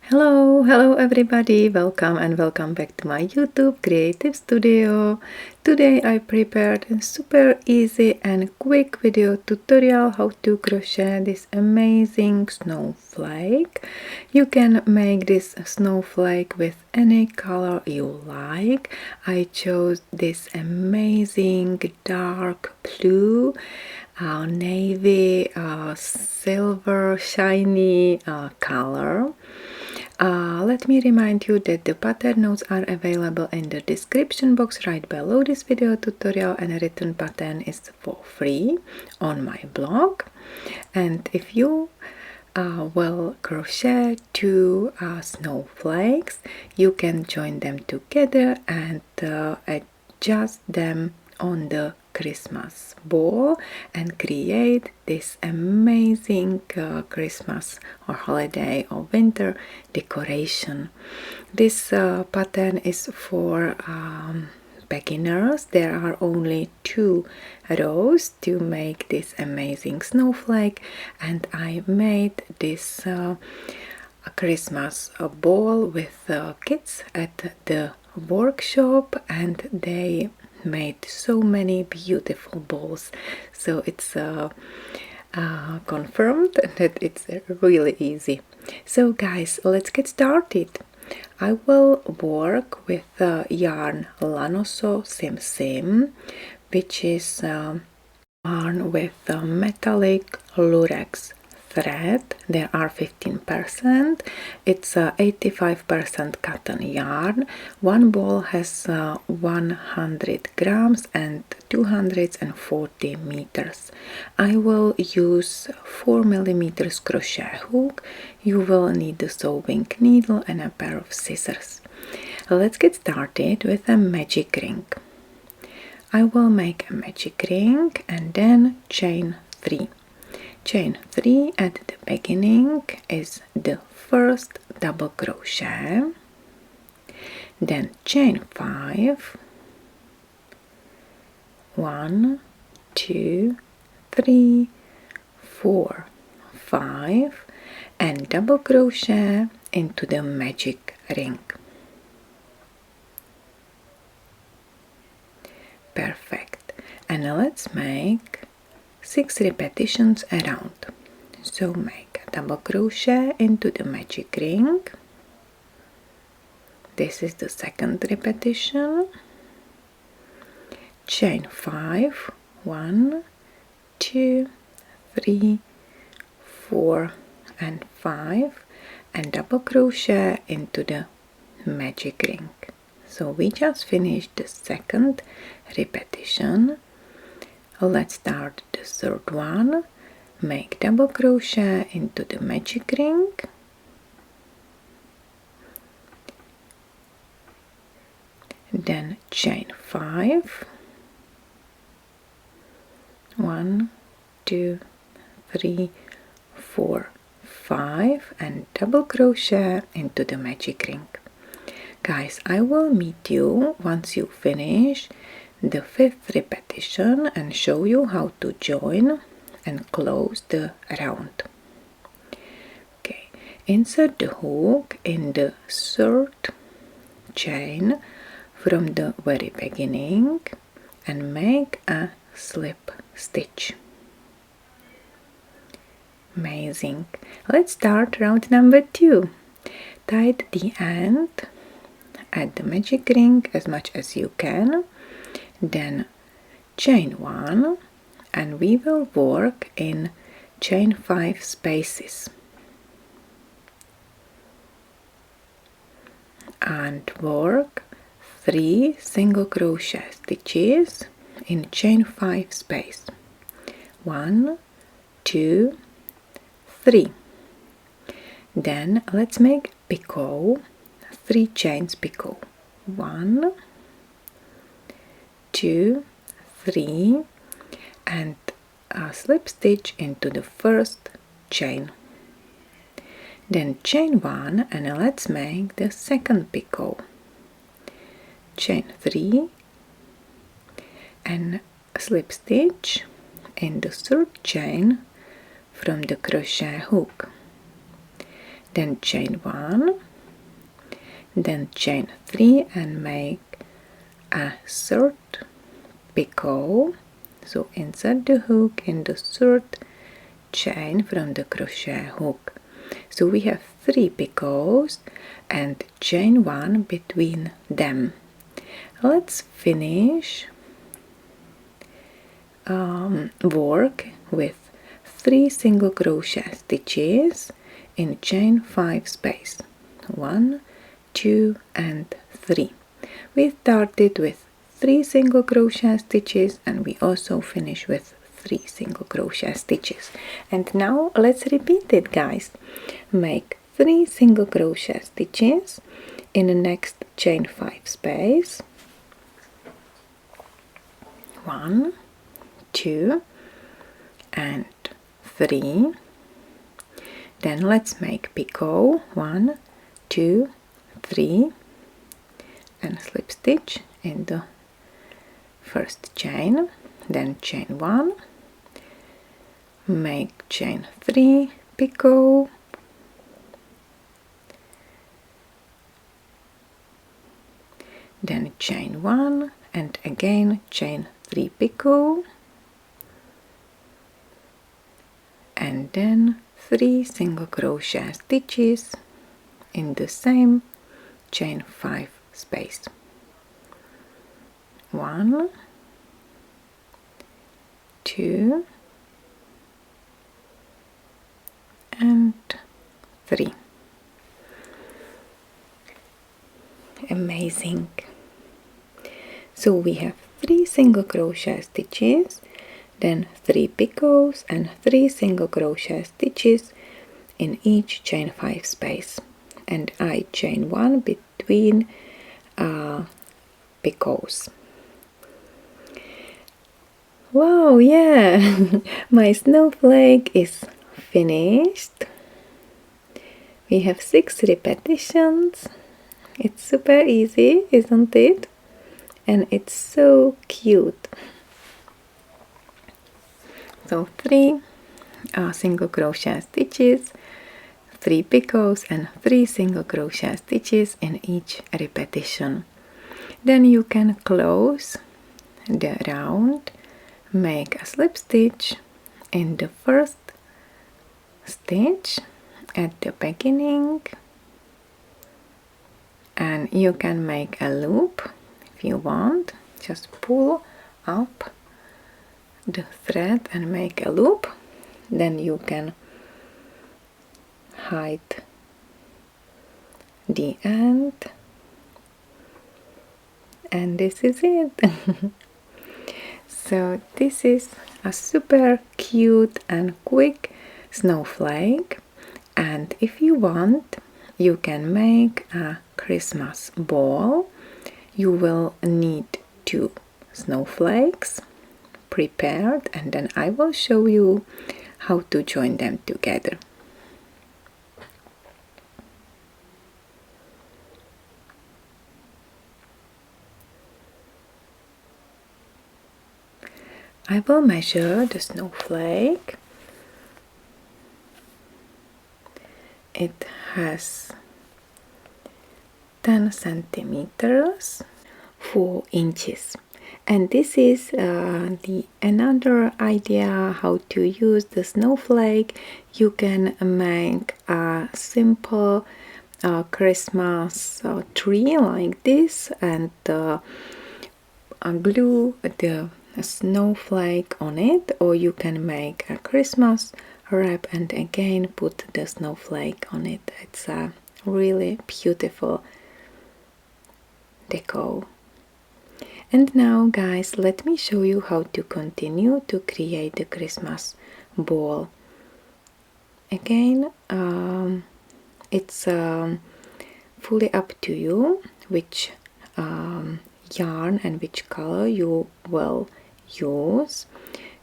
Hello everybody, welcome and welcome back to my YouTube Creative Studio. Today I prepared a super easy and quick video tutorial how to crochet this amazing snowflake. You can make this snowflake with any color you like. I chose this amazing dark blue, navy, silver shiny color. Let me remind you that the pattern notes are available in the description box right below this video tutorial, and a written pattern is for free on my blog. And if you will crochet two snowflakes, you can join them together and adjust them on the Christmas ball and create this amazing Christmas or holiday or winter decoration. This pattern is for beginners. There are only 2 rows to make this amazing snowflake, and I made this Christmas ball with kids at the workshop, and they made so many beautiful balls, so it's confirmed that it's really easy. So guys, let's get started. I will work with yarn Lanoso Sim Sim, which is yarn with metallic lurex thread. There are 15%. It's 85% cotton yarn. One ball has 100 grams and 240 meters. I will use 4 millimeters crochet hook. You will need a sewing needle and a pair of scissors. Let's get started with a magic ring. I will make a magic ring and then chain 3. Chain 3 at the beginning is the first double crochet, then chain 5, 1, 2, 3, 4, 5, and double crochet into the magic ring. Perfect. And now let's make 6 repetitions around. So make a double crochet into the magic ring. This is the second repetition. Chain 5, 1, 2, 3, 4, and 5, and double crochet into the magic ring. So we just finished the second repetition. Let's start the third one. Make double crochet into the magic ring, then chain 5, 1, 2, 3, 4, 5, and double crochet into the magic ring. Guys, I will meet you once you finish the 5th repetition and show you how to join and close the round. Okay, insert the hook in the 3rd chain from the very beginning and make a slip stitch. Amazing. Let's start round number 2. Tie the end at the magic ring as much as you can, then chain 1, and we will work in chain 5 spaces and work 3 single crochet stitches in chain 5 space. 1, 2, 3. Then let's make picot, 3 chains picot. 1, 2, 3, and a slip stitch into the first chain. Then chain 1, and let's make the second picot. Chain 3 and slip stitch in the 3rd chain from the crochet hook. then chain 1, then chain 3 and make a third picot. So insert the hook in the third chain from the crochet hook. So we have 3 picots and chain 1 between them. Let's finish work with 3 single crochet stitches in chain 5 space. 1, 2 and 3. We started with 3 single crochet stitches and we also finish with 3 single crochet stitches. And now let's repeat it, guys. Make 3 single crochet stitches in the next chain 5 space. 1, 2 and 3. Then let's make picot. 1, 2, 3 and slip stitch in the first chain, then chain 1, make chain 3 picot, then chain 1 and again chain 3 picot, and then 3 single crochet stitches in the same chain 5 space. 1, 2 and 3. Amazing. So we have 3 single crochet stitches, then 3 picots and 3 single crochet stitches in each chain 5 space, and I chain 1 between picots. Wow, yeah, my snowflake is finished. We have 6 repetitions. It's super easy, isn't it? And it's so cute. So 3 single crochet stitches, 3 picots and 3 single crochet stitches in each repetition. Then you can close the round, make a slip stitch in the first stitch at the beginning, and you can make a loop if you want. Just pull up the thread and make a loop. Then you can hide the end, and this is it. So this is a super cute and quick snowflake, and if you want you can make a Christmas ball. You will need 2 snowflakes prepared, and then I will show you how to join them together. I will measure the snowflake. It has 10 centimeters, 4 inches. And this is another idea how to use the snowflake. You can make a simple Christmas tree like this, and glue the snowflake on it, or you can make a Christmas wrap and again put the snowflake on it. It's a really beautiful deco. And now, guys, let me show you how to continue to create the Christmas ball. Again, it's fully up to you which yarn and which color you will use.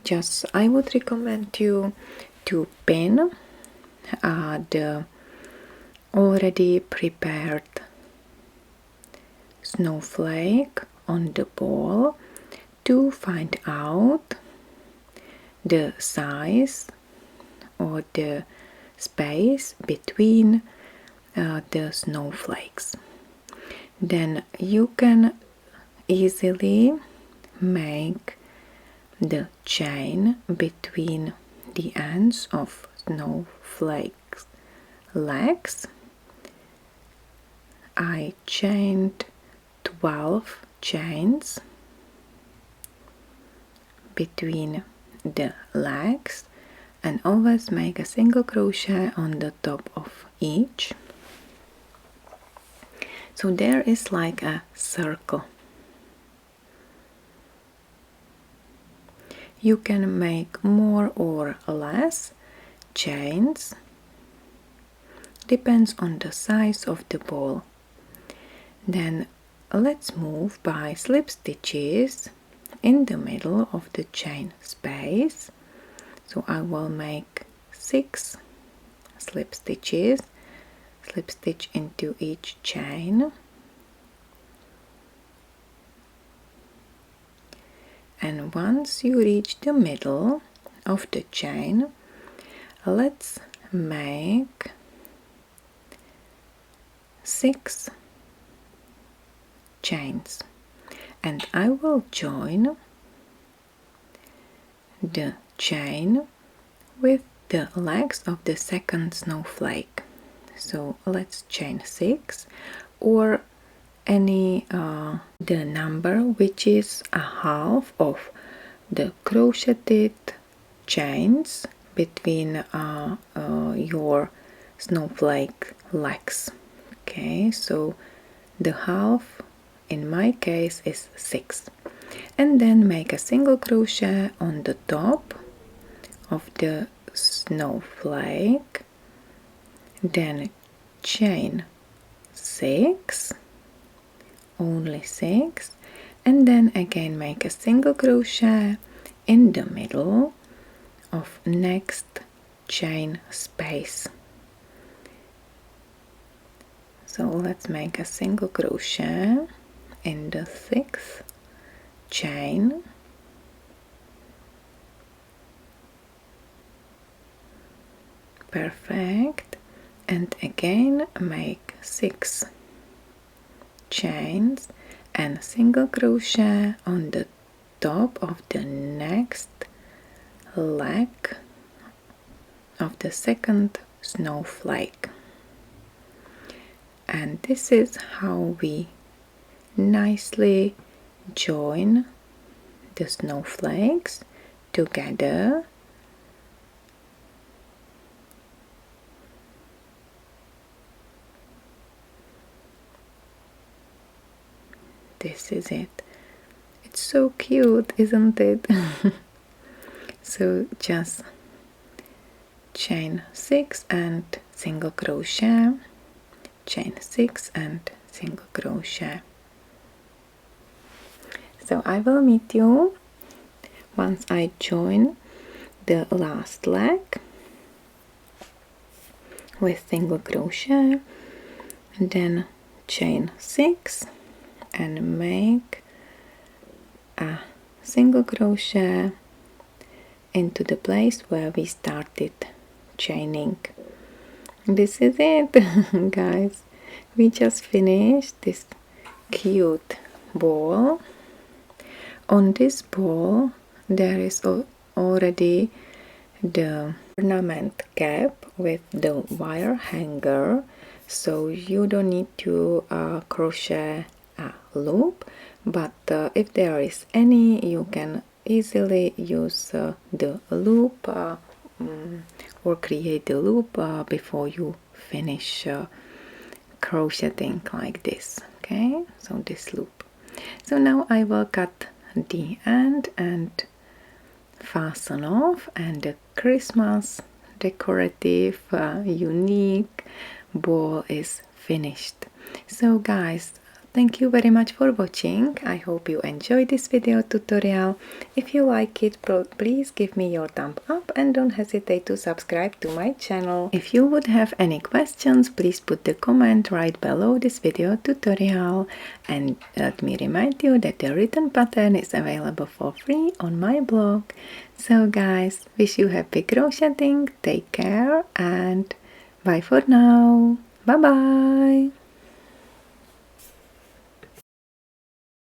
Just I would recommend you to pin the already prepared snowflake on the ball to find out the size or the space between the snowflakes. Then you can easily make the chain between the ends of snowflakes legs. I chained 12 chains between the legs and always make a single crochet on the top of each. So there is like a circle. You can make more or less chains, depends on the size of the ball. Then let's move by slip stitches in the middle of the chain space. So I will make 6 slip stitches, slip stitch into each chain, and once you reach the middle of the chain, let's make 6 chains, and I will join the chain with the legs of the second snowflake. So let's chain 6, or any the number which is a half of the crocheted chains between your snowflake legs. Okay, so the half in my case is 6, and then make a single crochet on the top of the snowflake, then chain 6, only 6, and then again make a single crochet in the middle of next chain space. So let's make a single crochet in the 6th chain, perfect, and again make 6 chains and single crochet on the top of the next leg of the second snowflake. And this is how we nicely join the snowflakes together. This is it. It's so cute, isn't it? So just chain 6 and single crochet, chain 6 and single crochet. So I will meet you once I join the last leg with single crochet, and then chain 6 and make a single crochet into the place where we started chaining. This is it, guys. We just finished this cute ball. On this ball there is already the ornament cap with the wire hanger, so you don't need to crochet a loop, but if there is any, you can easily use the loop or create the loop before you finish crocheting like this. Okay, so this loop. So now I will cut the end and fasten off, and the Christmas decorative unique ball is finished. So guys, thank you very much for watching. I hope you enjoyed this video tutorial. If you like it, please give me your thumb up and don't hesitate to subscribe to my channel. If you would have any questions, please put the comment right below this video tutorial. And let me remind you that the written pattern is available for free on my blog. So guys, wish you happy crocheting, take care, and bye for now. Bye bye!